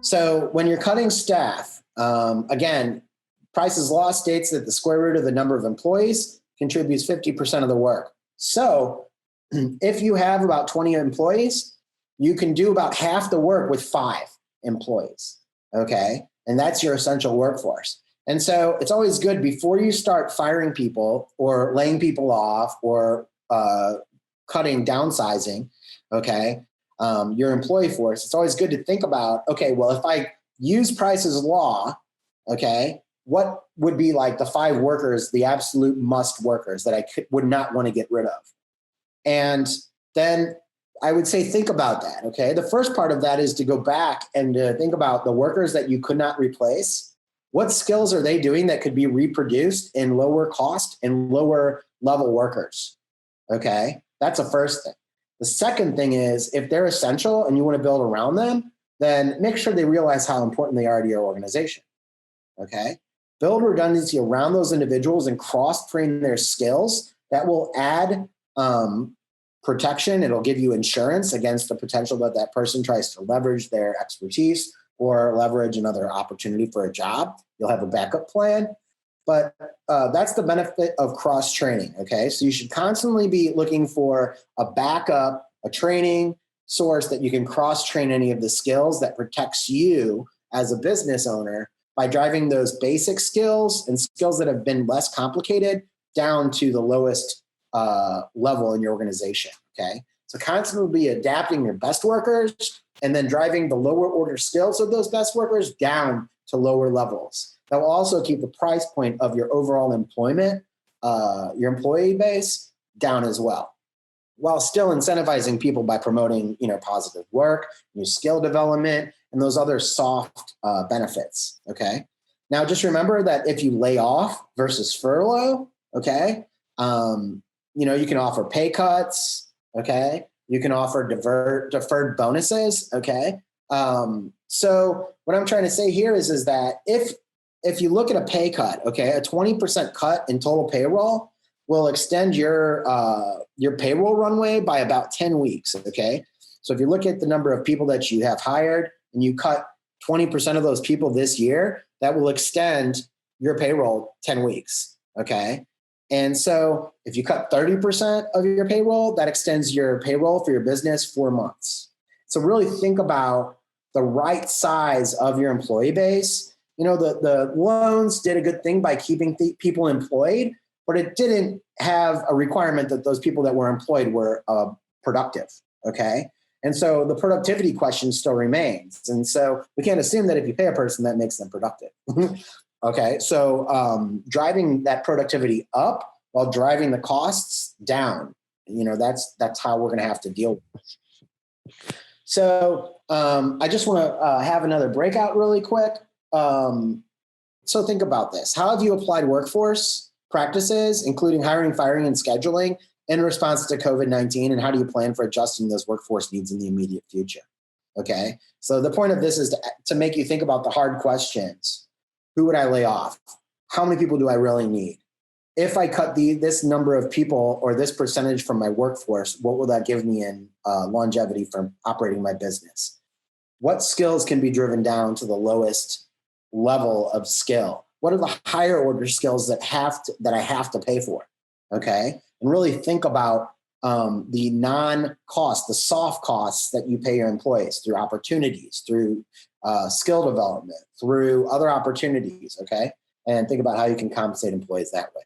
So when you're cutting staff, again, Price's law states that the square root of the number of employees contributes 50% of the work. So if you have about 20 employees, you can do about half the work with 5 employees, okay? And that's your essential workforce. And so it's always good before you start firing people or laying people off or cutting, downsizing, okay, your employee force, it's always good to think about, okay, well, if I use Price's law, okay, what would be like the 5 workers, the absolute must workers that I would not want to get rid of? And then I would say, think about that, okay? The first part of that is to go back and to think about the workers that you could not replace. What skills are they doing that could be reproduced in lower cost and lower level workers, okay? That's the first thing. The second thing is, if they're essential and you want to build around them, then make sure they realize how important they are to your organization, okay? Build redundancy around those individuals and cross-train their skills. That will add protection. It'll give you insurance against the potential that that person tries to leverage their expertise or leverage another opportunity for a job. You'll have a backup plan. But that's the benefit of cross-training, okay? So you should constantly be looking for a backup, a training source that you can cross-train any of the skills that protects you as a business owner by driving those basic skills and skills that have been less complicated down to the lowest level in your organization, okay? So constantly be adapting your best workers and then driving the lower order skills of those best workers down to lower levels. That will also keep the price point of your overall employment, your employee base down as well, while still incentivizing people by promoting, positive work, new skill development, and those other soft benefits, okay? Now, just remember that if you lay off versus furlough, okay, you can offer pay cuts, okay? You can offer deferred bonuses, okay? So what I'm trying to say here is that if you look at a pay cut, okay, a 20% cut in total payroll will extend your payroll runway by about 10 weeks, okay? So if you look at the number of people that you have hired and you cut 20% of those people this year, that will extend your payroll 10 weeks, okay? And so if you cut 30% of your payroll, that extends your payroll for your business 4 months. So really think about the right size of your employee base. The loans did a good thing by keeping people employed, but it didn't have a requirement that those people that were employed were productive, okay? And so the productivity question still remains. And so we can't assume that if you pay a person, that makes them productive. Okay, so driving that productivity up while driving the costs down, that's how we're going to have to deal with it. So I just want to have another breakout really quick. So think about this. How have you applied workforce practices, including hiring, firing, and scheduling in response to COVID-19, and how do you plan for adjusting those workforce needs in the immediate future? Okay, so the point of this is to make you think about the hard questions. Who would I lay off? How many people do I really need? If I cut this number of people or this percentage from my workforce, what will that give me in longevity from operating my business? What skills can be driven down to the lowest level of skill? What are the higher order skills that I have to pay for? Okay, and really think about the non-cost, the soft costs that you pay your employees through opportunities, through skill development, through other opportunities, okay? And think about how you can compensate employees that way.